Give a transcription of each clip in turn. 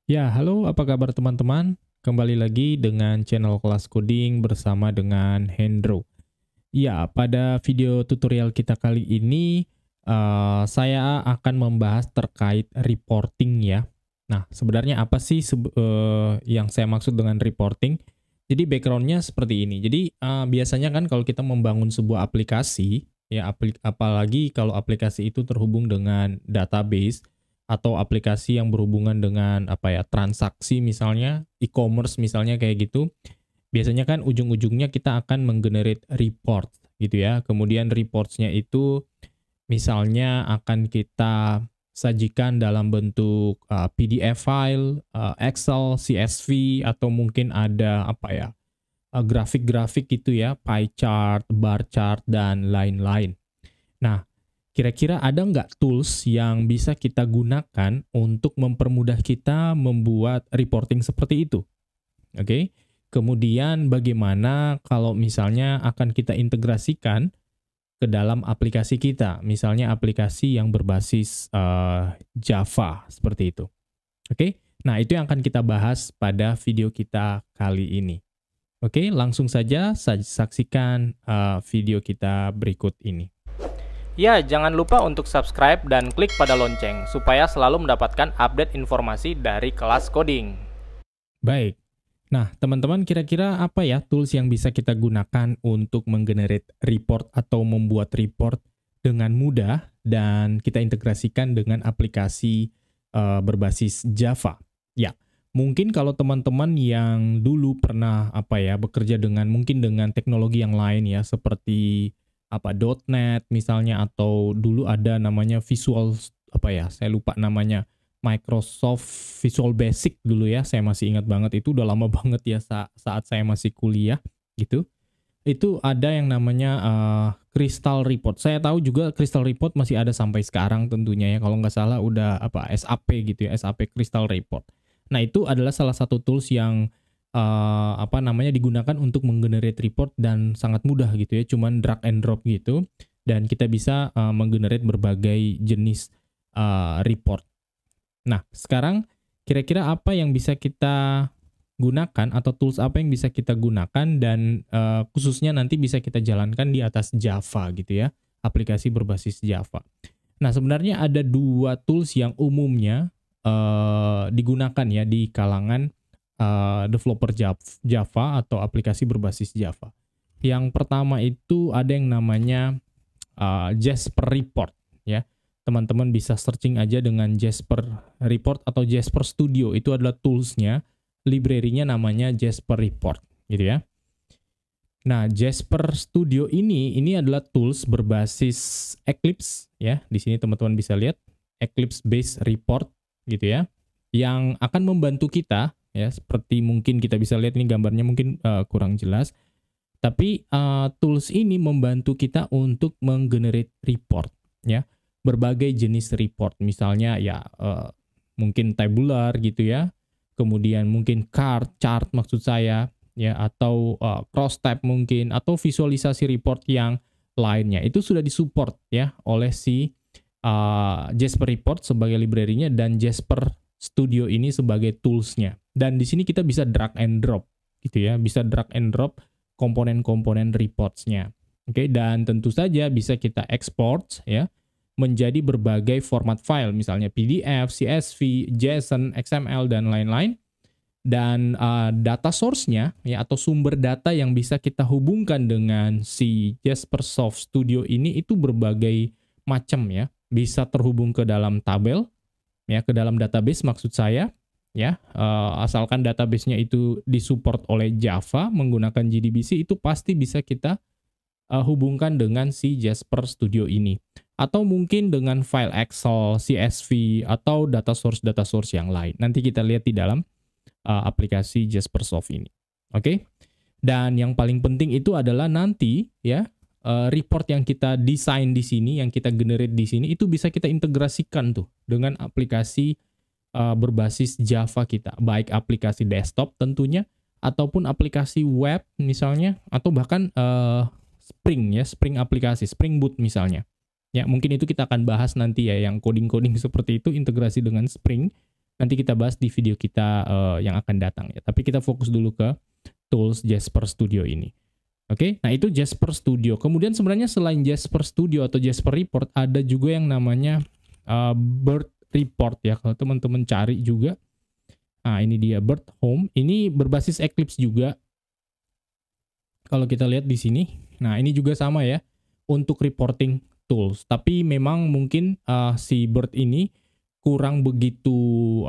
Ya, halo, apa kabar teman-teman? Kembali lagi dengan channel Kelas Coding bersama dengan Hendro. Ya, pada video tutorial kita kali ini, saya akan membahas terkait reporting ya. Nah, sebenarnya apa sih yang saya maksud dengan reporting? Jadi background-nya seperti ini. Jadi biasanya kan kalau kita membangun sebuah aplikasi, ya apalagi kalau aplikasi itu terhubung dengan database, atau aplikasi yang berhubungan dengan apa ya, transaksi misalnya, e-commerce misalnya kayak gitu, biasanya kan ujung-ujungnya kita akan menggenerate report gitu ya. Kemudian reports-nya itu misalnya akan kita sajikan dalam bentuk PDF file, Excel, CSV, atau mungkin ada apa ya, grafik-grafik gitu ya, pie chart, bar chart, dan lain-lain. Nah, kira-kira ada nggak tools yang bisa kita gunakan untuk mempermudah kita membuat reporting seperti itu? Oke. Kemudian bagaimana kalau misalnya akan kita integrasikan ke dalam aplikasi kita, misalnya aplikasi yang berbasis Java seperti itu. Oke. Nah, itu yang akan kita bahas pada video kita kali ini. Oke, langsung saja saksikan video kita berikut ini. Ya, jangan lupa untuk subscribe dan klik pada lonceng supaya selalu mendapatkan update informasi dari kelas coding. Baik. Nah, teman-teman kira-kira apa ya tools yang bisa kita gunakan untuk menggenerate report atau membuat report dengan mudah dan kita integrasikan dengan aplikasi berbasis Java? Ya, mungkin kalau teman-teman yang dulu pernah apa ya bekerja dengan mungkin dengan teknologi yang lain ya seperti apa .NET misalnya atau dulu ada namanya Visual apa ya, saya lupa namanya Microsoft Visual Basic dulu ya, saya masih ingat banget itu udah lama banget ya saat saya masih kuliah gitu. Itu ada yang namanya Crystal Report. Saya tahu juga Crystal Report masih ada sampai sekarang tentunya ya. Kalau nggak salah udah apa SAP gitu ya, SAP Crystal Report. Nah, itu adalah salah satu tools yang apa namanya digunakan untuk menggenerate report dan sangat mudah gitu ya, cuman drag and drop gitu dan kita bisa menggenerate berbagai jenis report. Nah, sekarang kira-kira apa yang bisa kita gunakan atau tools apa yang bisa kita gunakan dan khususnya nanti bisa kita jalankan di atas Java gitu ya, aplikasi berbasis Java. Nah, sebenarnya ada dua tools yang umumnya digunakan ya di kalangan developer Java atau aplikasi berbasis Java. Yang pertama itu ada yang namanya Jasper Report ya. Teman-teman bisa searching aja dengan Jasper Report atau Jasper Studio. Itu adalah toolsnya, library-nya namanya Jasper Report gitu ya. Nah, Jasper Studio ini adalah tools berbasis Eclipse ya. Di sini teman-teman bisa lihat Eclipse based report gitu ya. Yang akan membantu kita ya, seperti mungkin kita bisa lihat ini gambarnya mungkin kurang jelas. Tapi tools ini membantu kita untuk menggenerate report ya. Berbagai jenis report, misalnya ya mungkin tabular gitu ya, kemudian mungkin chart maksud saya, ya atau cross tab mungkin, atau visualisasi report yang lainnya. Itu sudah disupport ya oleh si Jasper Report sebagai library-nya dan Jasper Studio ini sebagai tools-nya. Dan di sini kita bisa drag and drop gitu ya, bisa drag and drop komponen-komponen reports-nya. Oke, dan tentu saja bisa kita export ya menjadi berbagai format file, misalnya PDF, CSV, JSON, XML, dan lain-lain. Dan data source-nya ya atau sumber data yang bisa kita hubungkan dengan si Jaspersoft Studio ini itu berbagai macam ya. Bisa terhubung ke dalam tabel ya, ke dalam database maksud saya ya. Asalkan database-nya itu disupport oleh Java menggunakan JDBC, itu pasti bisa kita hubungkan dengan si Jasper Studio ini. Atau mungkin dengan file Excel, CSV, atau data source yang lain. Nanti kita lihat di dalam aplikasi Jaspersoft ini. Oke? Dan yang paling penting itu adalah nanti ya, report yang kita desain di sini, yang kita generate di sini, itu bisa kita integrasikan tuh dengan aplikasi berbasis Java kita. Baik aplikasi desktop tentunya, ataupun aplikasi web misalnya, atau bahkan Spring ya, Spring aplikasi, Spring Boot misalnya. Ya, mungkin itu kita akan bahas nanti ya, yang coding-coding seperti itu integrasi dengan Spring. nanti kita bahas di video kita yang akan datang ya. Tapi kita fokus dulu ke tools Jasper Studio ini. Oke, nah itu Jasper Studio. Kemudian sebenarnya selain Jasper Studio atau Jasper Report, ada juga yang namanya Bird Report ya. Kalau teman-teman cari juga, nah ini dia Bird Home. Ini berbasis Eclipse juga. Kalau kita lihat di sini, nah ini juga sama ya untuk reporting tools. Tapi memang mungkin si Bird ini kurang begitu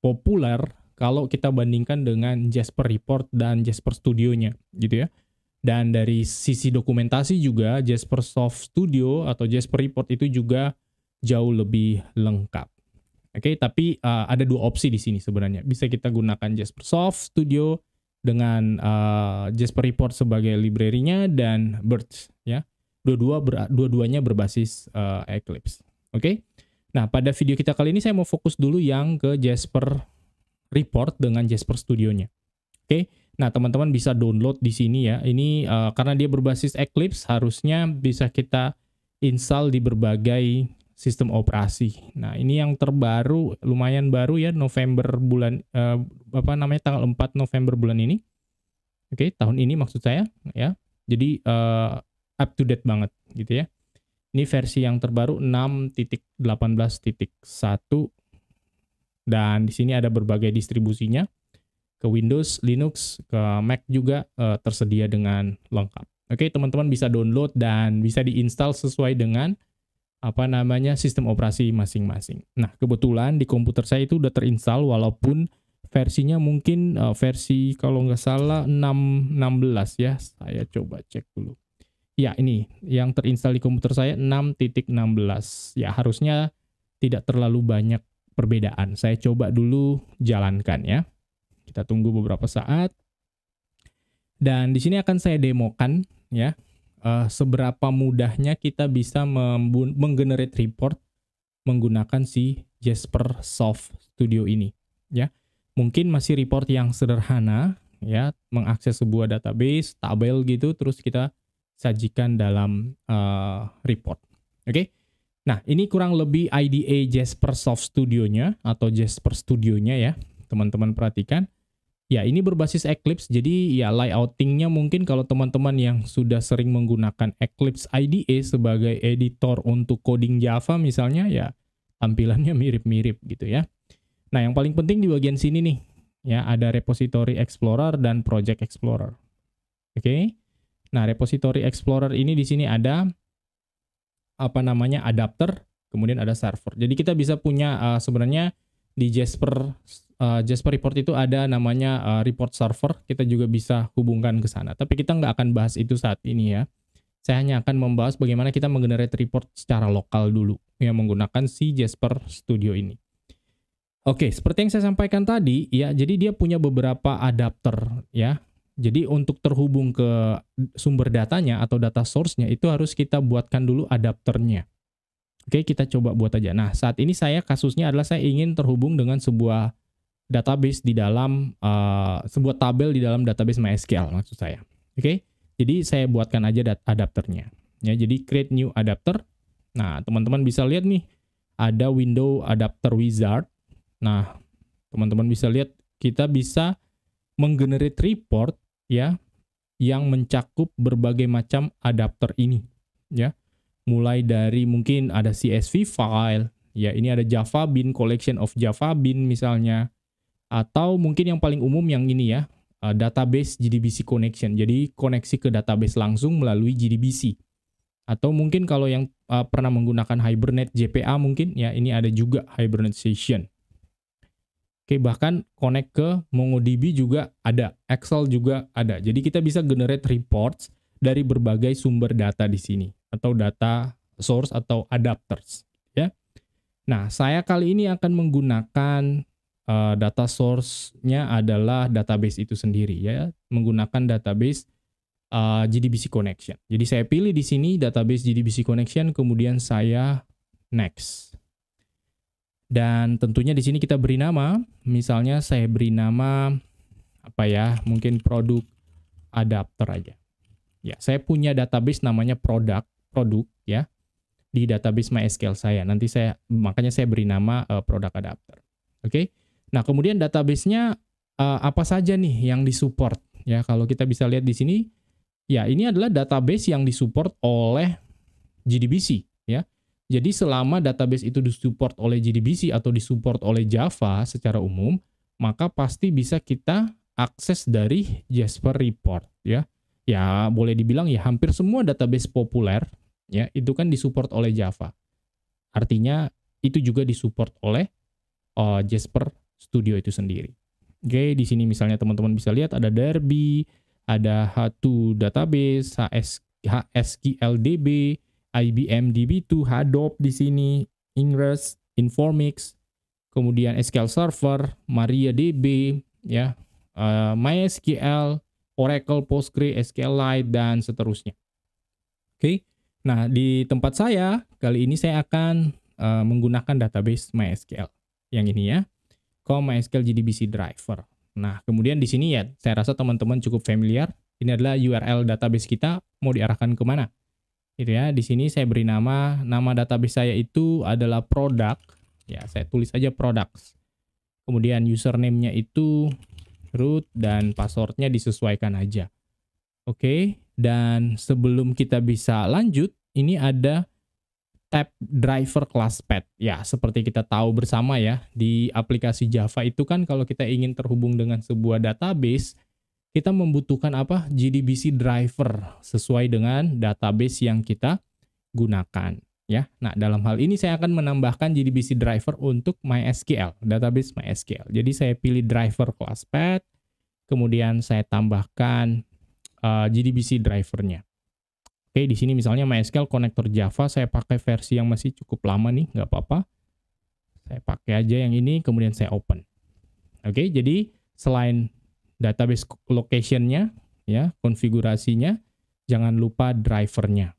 populer kalau kita bandingkan dengan Jasper Report dan Jasper Studio-nya gitu ya. Dan dari sisi dokumentasi juga Jasper Soft Studio atau Jasper Report itu juga jauh lebih lengkap. Oke, tapi ada dua opsi di sini sebenarnya. Bisa kita gunakan Jasper Soft Studio dengan Jasper Report sebagai library-nya dan Bird ya. Dua-duanya berbasis Eclipse. Oke. Nah, pada video kita kali ini saya mau fokus dulu yang ke Jasper Report dengan Jasper Studio-nya. Oke. Nah, teman-teman bisa download di sini ya. Ini karena dia berbasis Eclipse, harusnya bisa kita install di berbagai sistem operasi. Nah, ini yang terbaru, lumayan baru ya, November bulan tanggal 4 November bulan ini. Oke, tahun ini maksud saya ya. Jadi up to date banget gitu ya. Ini versi yang terbaru 6.18.1 dan di sini ada berbagai distribusinya. Ke Windows, Linux, ke Mac juga tersedia dengan lengkap. Oke, teman-teman bisa download dan bisa diinstal sesuai dengan sistem operasi masing-masing. Nah, kebetulan di komputer saya itu udah terinstall walaupun versinya mungkin versi kalau nggak salah 6.16 ya. Saya coba cek dulu. Ya, ini yang terinstall di komputer saya 6.16. Ya, harusnya tidak terlalu banyak perbedaan. Saya coba dulu jalankan ya. Kita tunggu beberapa saat. Dan di sini akan saya demokan ya. Seberapa mudahnya kita bisa menggenerate report menggunakan si Jasper Soft Studio ini ya. Mungkin masih report yang sederhana ya, mengakses sebuah database, tabel gitu, terus kita sajikan dalam report. Oke. Nah, ini kurang lebih IDE Jasper Soft Studio-nya atau Jasper Studio-nya ya. Teman-teman perhatikan. Ya, ini berbasis Eclipse, jadi ya layouting-nya mungkin kalau teman-teman yang sudah sering menggunakan Eclipse IDE sebagai editor untuk coding Java misalnya, ya tampilannya mirip-mirip gitu ya. Nah, yang paling penting di bagian sini nih, ya ada Repository Explorer dan Project Explorer. Oke. Nah, Repository Explorer ini di sini ada adapter, kemudian ada server. Jadi kita bisa punya sebenarnya di Jasper Report itu ada namanya report server. Kita juga bisa hubungkan ke sana. Tapi kita nggak akan bahas itu saat ini ya. Saya hanya akan membahas bagaimana kita menggenerate report secara lokal dulu ya menggunakan si Jasper Studio ini. Oke, seperti yang saya sampaikan tadi ya, jadi dia punya beberapa adapter ya. Jadi untuk terhubung ke sumber datanya atau data source-nya itu harus kita buatkan dulu adapternya. Oke, kita coba buat aja. Nah, saat ini kasusnya adalah saya ingin terhubung dengan sebuah database di dalam, sebuah tabel di dalam database MySQL maksud saya. Oke, jadi saya buatkan aja adapternya. Ya, jadi create new adapter. Nah, teman-teman bisa lihat nih, ada window adapter wizard. Nah, teman-teman bisa lihat kita bisa menggenerate report ya yang mencakup berbagai macam adapter ini ya. Mulai dari mungkin ada CSV file, ya ini ada Java Bean, collection of Java Bean misalnya, atau mungkin yang paling umum yang ini ya, database JDBC connection. Jadi koneksi ke database langsung melalui JDBC. Atau mungkin kalau yang pernah menggunakan Hibernate JPA mungkin ya ini ada juga Hibernate Session. Oke, bahkan connect ke MongoDB juga ada, Excel juga ada. Jadi kita bisa generate reports dari berbagai sumber data di sini atau data source atau adapters ya. Nah, saya kali ini akan menggunakan data source-nya adalah database itu sendiri ya, menggunakan database JDBC connection. Jadi saya pilih di sini database JDBC connection, kemudian saya next. Dan tentunya di sini kita beri nama, misalnya saya beri nama mungkin produk adapter aja. Ya, saya punya database namanya produk ya di database MySQL saya. Makanya saya beri nama produk adapter. Oke. Nah, kemudian database-nya apa saja nih yang disupport? Ya, kalau kita bisa lihat di sini, ya ini adalah database yang disupport oleh JDBC ya. Jadi selama database itu disupport oleh JDBC atau disupport oleh Java secara umum, maka pasti bisa kita akses dari Jasper Report ya. Ya, boleh dibilang ya hampir semua database populer ya itu kan disupport oleh Java. Artinya itu juga disupport oleh Jasper Studio itu sendiri. Oke, di sini misalnya teman-teman bisa lihat ada Derby, ada H2 Database, HSQLDB, IBM DB2, Hadoop di sini, Ingress, Informix, kemudian SQL Server, MariaDB, ya, MySQL, Oracle, Postgre, SQLite, dan seterusnya. Oke, nah di tempat saya kali ini saya akan menggunakan database MySQL yang ini ya, MySQL JDBC Driver. Nah, kemudian di sini ya, saya rasa teman-teman cukup familiar. Ini adalah URL database kita mau diarahkan kemana. Gitu ya, di sini saya beri nama database saya itu adalah product. Ya, saya tulis aja products. Kemudian username-nya itu root dan password-nya disesuaikan aja. Oke, dan sebelum kita bisa lanjut, ini ada tab driver class path. Ya, seperti kita tahu bersama ya, di aplikasi Java itu kan kalau kita ingin terhubung dengan sebuah database, kita membutuhkan apa? JDBC driver sesuai dengan database yang kita gunakan. Ya, nah dalam hal ini saya akan menambahkan JDBC driver untuk MySQL, database MySQL. Jadi saya pilih driver class path, kemudian saya tambahkan JDBC drivernya. Oke, di sini misalnya MySQL connector Java, saya pakai versi yang masih cukup lama nih, nggak apa-apa. Saya pakai aja yang ini, kemudian saya open. Oke, jadi selain database location-nya, ya, konfigurasinya, jangan lupa drivernya.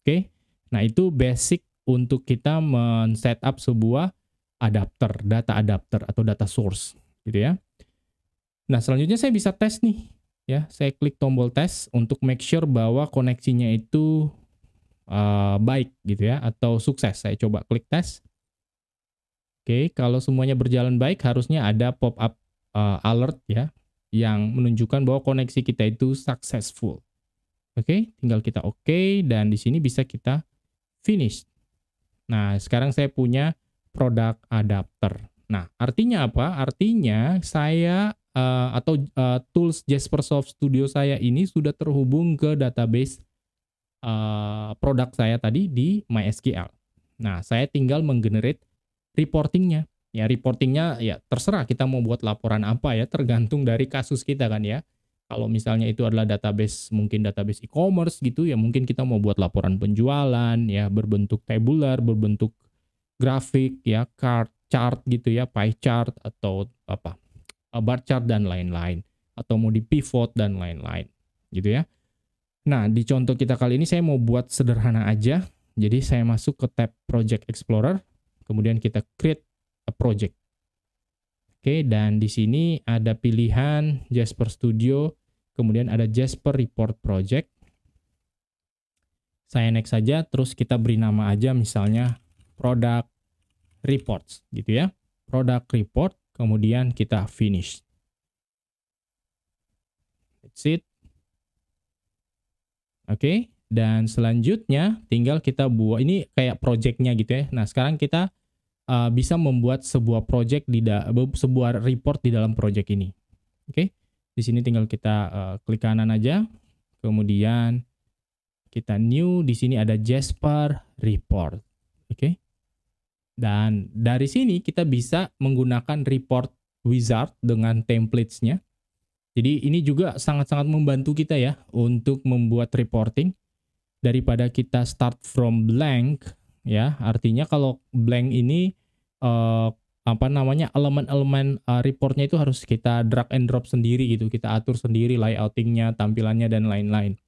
Oke, nah itu basic untuk kita men-setup sebuah adapter, data adapter atau data source, gitu ya. Nah, selanjutnya saya bisa tes nih, ya. Saya klik tombol tes untuk make sure bahwa koneksinya itu baik, gitu ya, atau sukses. Saya coba klik tes. Oke, kalau semuanya berjalan baik, harusnya ada pop-up alert, ya, yang menunjukkan bahwa koneksi kita itu successful. Oke, tinggal kita oke, dan di sini bisa kita finish. Nah, sekarang saya punya product adapter. Nah, artinya apa? Artinya saya tools Jaspersoft Studio saya ini sudah terhubung ke database produk saya tadi di MySQL. Nah, saya tinggal menggenerate reportingnya. Ya, reportingnya ya terserah kita mau buat laporan apa ya, tergantung dari kasus kita kan ya. Kalau misalnya itu adalah database, mungkin database e-commerce gitu ya, mungkin kita mau buat laporan penjualan ya, berbentuk tabular, berbentuk grafik ya, chart gitu ya, pie chart atau apa, bar chart dan lain-lain, atau mau di pivot dan lain-lain gitu ya. Nah, di contoh kita kali ini saya mau buat sederhana aja. Jadi saya masuk ke tab Project Explorer, kemudian kita create a project. Oke, dan di sini ada pilihan Jasper Studio, kemudian ada Jasper Report Project. Saya next saja, terus kita beri nama aja misalnya Product Reports gitu ya. Product Report, kemudian kita finish. That's it. Oke, dan selanjutnya tinggal kita buat, ini kayak project-nya gitu ya. Nah, sekarang kita bisa membuat sebuah project sebuah report di dalam project ini. Oke, di sini tinggal kita klik kanan aja, kemudian kita new, di sini ada Jasper Report. Oke, dan dari sini kita bisa menggunakan report wizard dengan templates-nya. Jadi ini juga sangat-sangat membantu kita ya untuk membuat reporting daripada kita start from blank. Ya, artinya kalau blank ini elemen-elemen reportnya itu harus kita drag and drop sendiri gitu, kita atur sendiri layoutingnya, tampilannya dan lain-lain.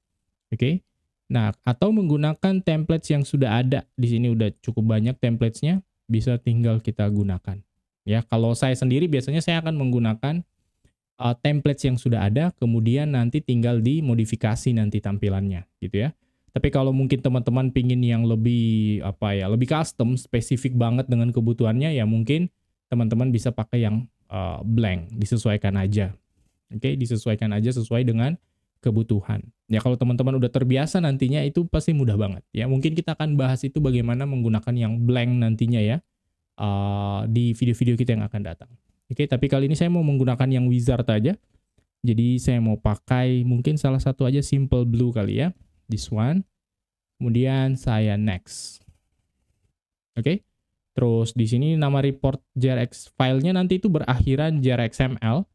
Oke. Nah, atau menggunakan templates yang sudah ada. Di sini udah cukup banyak templates-nya, bisa tinggal kita gunakan. Ya, kalau saya sendiri biasanya saya akan menggunakan templates yang sudah ada, kemudian nanti tinggal dimodifikasi nanti tampilannya gitu ya. Tapi kalau mungkin teman-teman pingin yang lebih lebih custom, spesifik banget dengan kebutuhannya, ya mungkin teman-teman bisa pakai yang blank, disesuaikan aja. Oke, disesuaikan aja sesuai dengan kebutuhan. Ya kalau teman-teman udah terbiasa nantinya itu pasti mudah banget. Ya mungkin kita akan bahas itu bagaimana menggunakan yang blank nantinya ya di video-video kita yang akan datang. Oke, tapi kali ini saya mau menggunakan yang wizard aja. Jadi saya mau pakai mungkin salah satu aja simple blue kali ya. This one. Kemudian saya next. Oke. Terus di sini nama report JRX filenya nanti itu berakhiran JRXML.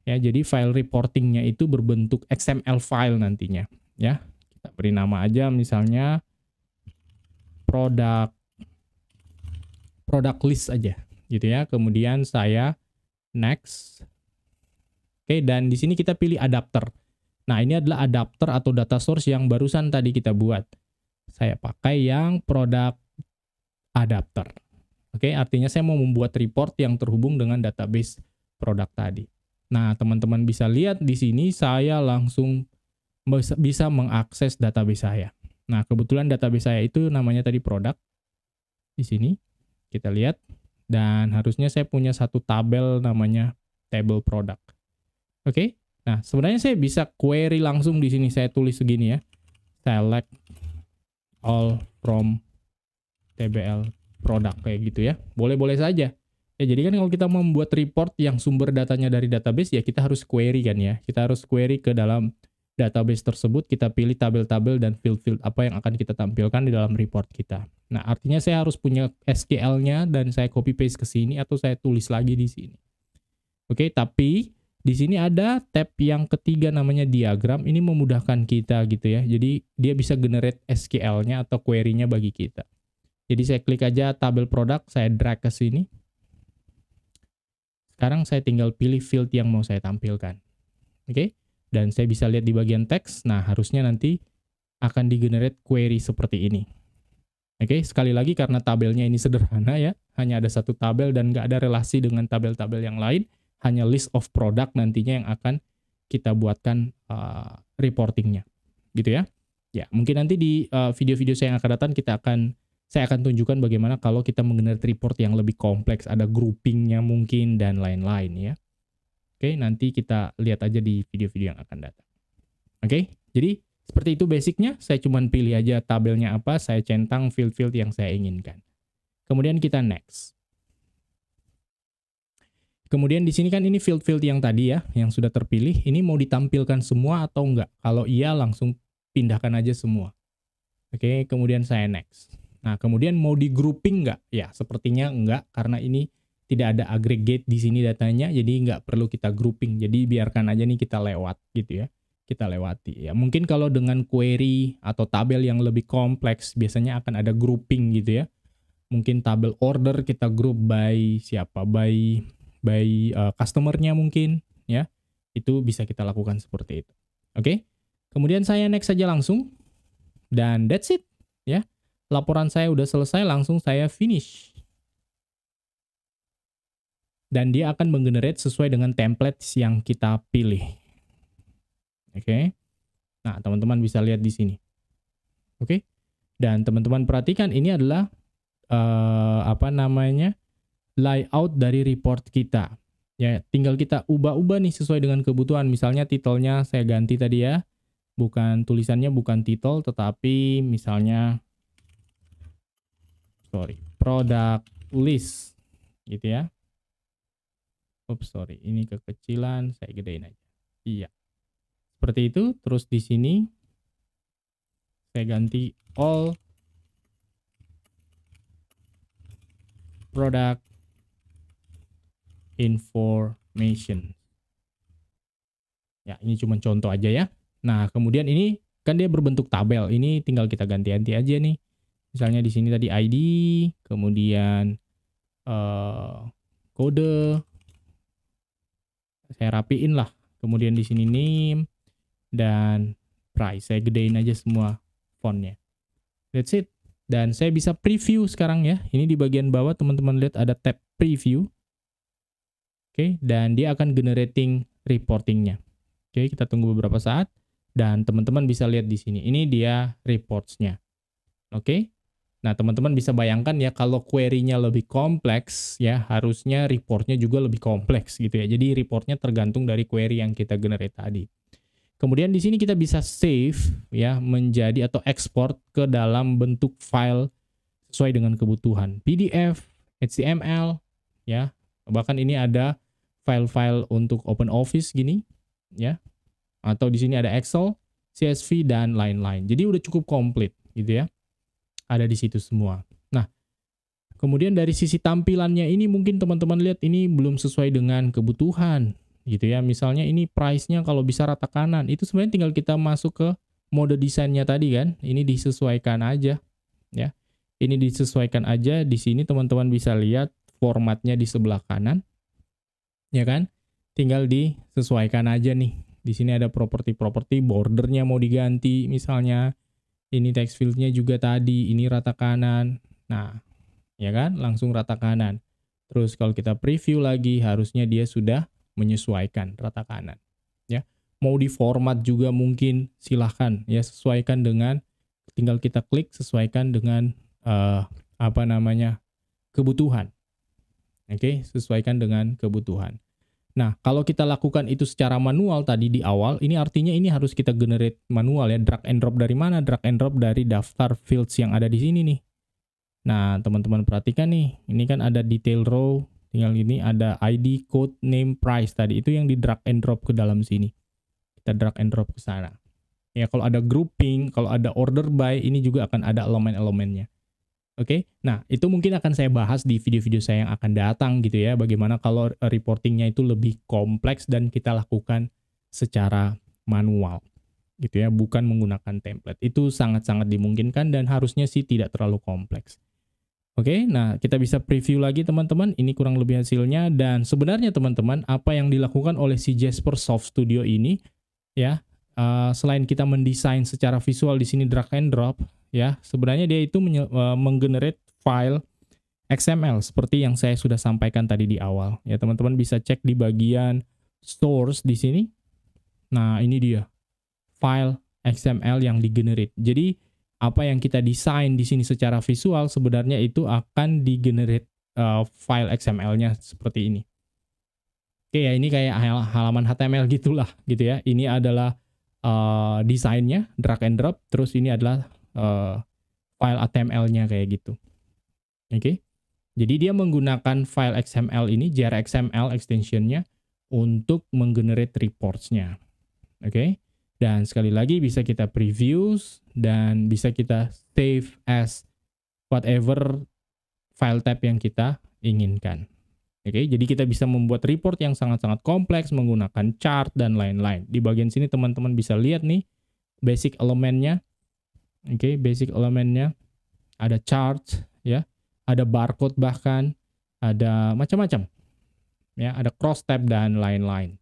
Ya, jadi file reportingnya itu berbentuk XML file nantinya. Ya, kita beri nama aja misalnya product list aja, gitu ya. Kemudian saya next. Oke, dan di sini kita pilih adapter. Nah, ini adalah adapter atau data source yang barusan tadi kita buat. Saya pakai yang product adapter. Oke, artinya saya mau membuat report yang terhubung dengan database produk tadi. Nah, teman-teman bisa lihat di sini saya langsung bisa mengakses database saya. Nah, kebetulan database saya itu namanya tadi produk. Di sini kita lihat dan harusnya saya punya satu tabel namanya table product. Oke. Nah, sebenarnya saya bisa query langsung di sini. Saya tulis segini ya. Select all from tbl product kayak gitu ya. Boleh-boleh saja. Ya, jadi kan kalau kita mau membuat report yang sumber datanya dari database, ya kita harus query kan ya. Kita harus query ke dalam database tersebut, kita pilih tabel-tabel dan field-field apa yang akan kita tampilkan di dalam report kita. Nah, artinya saya harus punya SQL-nya dan saya copy-paste ke sini atau saya tulis lagi di sini. Oke, tapi di sini ada tab yang ketiga namanya diagram. Ini memudahkan kita gitu ya. Jadi dia bisa generate SQL-nya atau query-nya bagi kita. Jadi saya klik aja tabel produk, saya drag ke sini. Sekarang saya tinggal pilih field yang mau saya tampilkan. Oke, dan saya bisa lihat di bagian teks. Nah, harusnya nanti akan di-generate query seperti ini. Oke, sekali lagi karena tabelnya ini sederhana ya. Hanya ada satu tabel dan nggak ada relasi dengan tabel-tabel yang lain. Hanya list of product nantinya yang akan kita buatkan reportingnya. Gitu ya. Ya, mungkin nanti di video-video saya yang akan datang saya akan tunjukkan bagaimana kalau kita menggenerate report yang lebih kompleks, ada groupingnya mungkin, dan lain-lain ya. Oke, nanti kita lihat aja di video-video yang akan datang. Oke, jadi seperti itu basicnya, saya cuma pilih aja tabelnya apa, saya centang field-field yang saya inginkan. Kemudian kita next. Kemudian di sini kan ini field-field yang tadi ya, yang sudah terpilih, ini mau ditampilkan semua atau enggak? Kalau iya, langsung pindahkan aja semua. Oke, kemudian saya next. Nah, kemudian mau di grouping nggak? Ya, sepertinya enggak, karena ini tidak ada aggregate di sini datanya, jadi nggak perlu kita grouping. Jadi biarkan aja nih kita lewat gitu ya. Kita lewati. Ya, mungkin kalau dengan query atau tabel yang lebih kompleks, biasanya akan ada grouping gitu ya. Mungkin tabel order kita group by siapa? By customer-nya mungkin ya. Itu bisa kita lakukan seperti itu. Oke? Kemudian saya next saja langsung. Dan that's it ya. Laporan saya udah selesai, langsung saya finish. Dan dia akan menggenerate sesuai dengan templates yang kita pilih. Oke. Nah, teman-teman bisa lihat di sini. Oke. Dan teman-teman perhatikan ini adalah layout dari report kita. Ya, tinggal kita ubah-ubah nih sesuai dengan kebutuhan. Misalnya titelnya saya ganti tadi ya. Tulisannya bukan titel, tetapi misalnya product list gitu ya. Ini kekecilan, saya gedein aja. Iya. Seperti itu, terus di sini saya ganti all product information. Ya, ini cuma contoh aja ya. Nah, kemudian ini kan dia berbentuk tabel. Ini tinggal kita ganti-ganti aja nih. Misalnya di sini tadi ID, kemudian kode, saya rapiin lah. Kemudian di sini name dan price. Saya gedein aja semua fontnya. That's it. Dan saya bisa preview sekarang ya. Ini di bagian bawah teman-teman lihat ada tab preview. Oke, dan dia akan generating reportingnya. Oke, kita tunggu beberapa saat dan teman-teman bisa lihat di sini. Ini dia reports-nya. Oke. Nah, teman-teman bisa bayangkan ya kalau query-nya lebih kompleks ya, harusnya reportnya juga lebih kompleks gitu ya. Jadi reportnya tergantung dari query yang kita generate tadi. Kemudian di sini kita bisa save ya menjadi atau export ke dalam bentuk file sesuai dengan kebutuhan. PDF, HTML ya. Bahkan ini ada file-file untuk OpenOffice gini ya. Atau di sini ada Excel, CSV dan lain-lain. Jadi udah cukup komplit gitu ya. Ada di situ semua. Nah, kemudian dari sisi tampilannya ini mungkin teman-teman lihat ini belum sesuai dengan kebutuhan gitu ya. Misalnya ini price-nya kalau bisa rata kanan. Itu sebenarnya tinggal kita masuk ke mode desainnya tadi kan. Ini disesuaikan aja ya. Ini disesuaikan aja. Di sini teman-teman bisa lihat formatnya di sebelah kanan. Ya kan? Tinggal disesuaikan aja nih. Di sini ada properti-properti, bordernya mau diganti misalnya. Ini text field-nya juga tadi, ini rata kanan. Nah, ya kan? Langsung rata kanan. Terus kalau kita preview lagi, harusnya dia sudah menyesuaikan rata kanan. Ya, mau di format juga mungkin silahkan ya, sesuaikan dengan, tinggal kita klik sesuaikan dengan kebutuhan. Oke, sesuaikan dengan kebutuhan. Nah, kalau kita lakukan itu secara manual tadi di awal, ini artinya ini harus kita generate manual ya. Drag and drop dari mana? Drag and drop dari daftar fields yang ada di sini nih. Nah, teman-teman perhatikan nih. Ini kan ada detail row. Tinggal ini ada ID, code, name, price tadi. Itu yang di drag and drop ke dalam sini. Kita drag and drop ke sana. Ya, kalau ada grouping, kalau ada order by, ini juga akan ada elemen-elemennya. Oke, nah itu mungkin akan saya bahas di video-video saya yang akan datang gitu ya. Bagaimana kalau reportingnya itu lebih kompleks dan kita lakukan secara manual gitu ya, bukan menggunakan template. Itu sangat-sangat dimungkinkan dan harusnya sih tidak terlalu kompleks. Oke, nah kita bisa preview lagi teman-teman. Ini kurang lebih hasilnya dan sebenarnya teman-teman apa yang dilakukan oleh si Jasper Soft Studio ini ya, selain kita mendesain secara visual di sini drag and drop. Ya, sebenarnya dia itu menggenerate file XML seperti yang saya sudah sampaikan tadi di awal. Ya, teman-teman bisa cek di bagian source di sini. Nah, ini dia file XML yang digenerate. Jadi, apa yang kita desain di sini secara visual sebenarnya itu akan digenerate file XML-nya seperti ini. Oke, ya ini kayak halaman HTML gitulah gitu ya. Ini adalah desainnya, drag and drop, terus ini adalah file HTML-nya kayak gitu. Oke. Jadi dia menggunakan file XML ini, JRXML extension-nya untuk menggenerate reports-nya. Oke. Dan sekali lagi bisa kita preview dan bisa kita save as whatever file type yang kita inginkan. Oke, jadi kita bisa membuat report yang sangat-sangat kompleks menggunakan chart dan lain-lain. Di bagian sini teman-teman bisa lihat nih basic elemennya. Oke, basic elemennya ada chart ya, ada barcode bahkan, ada macam-macam. Ya, ada cross tab dan lain-lain.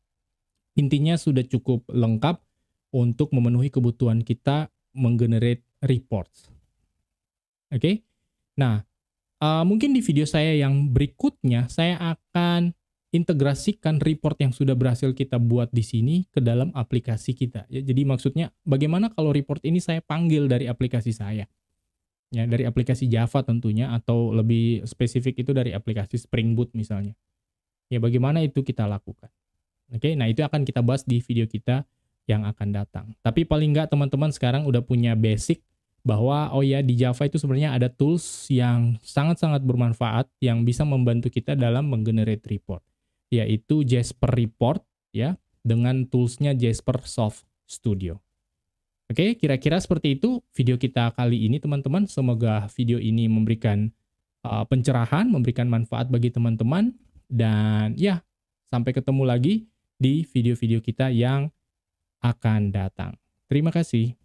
Intinya sudah cukup lengkap untuk memenuhi kebutuhan kita menggenerate reports. Oke. Nah, mungkin di video saya yang berikutnya saya akan integrasikan report yang sudah berhasil kita buat di sini ke dalam aplikasi kita. Ya, jadi maksudnya bagaimana kalau report ini saya panggil dari aplikasi saya. Ya, dari aplikasi Java tentunya atau lebih spesifik itu dari aplikasi Spring Boot misalnya. Ya, bagaimana itu kita lakukan. Oke, nah itu akan kita bahas di video kita yang akan datang. Tapi paling nggak teman-teman sekarang udah punya basic bahwa oh ya di Java itu sebenarnya ada tools yang sangat-sangat bermanfaat yang bisa membantu kita dalam menggenerate report, yaitu Jasper Report ya dengan toolsnya Jasper Soft Studio. Oke, kira-kira seperti itu video kita kali ini teman-teman. Semoga video ini memberikan pencerahan, memberikan manfaat bagi teman-teman dan ya sampai ketemu lagi di video-video kita yang akan datang. Terima kasih.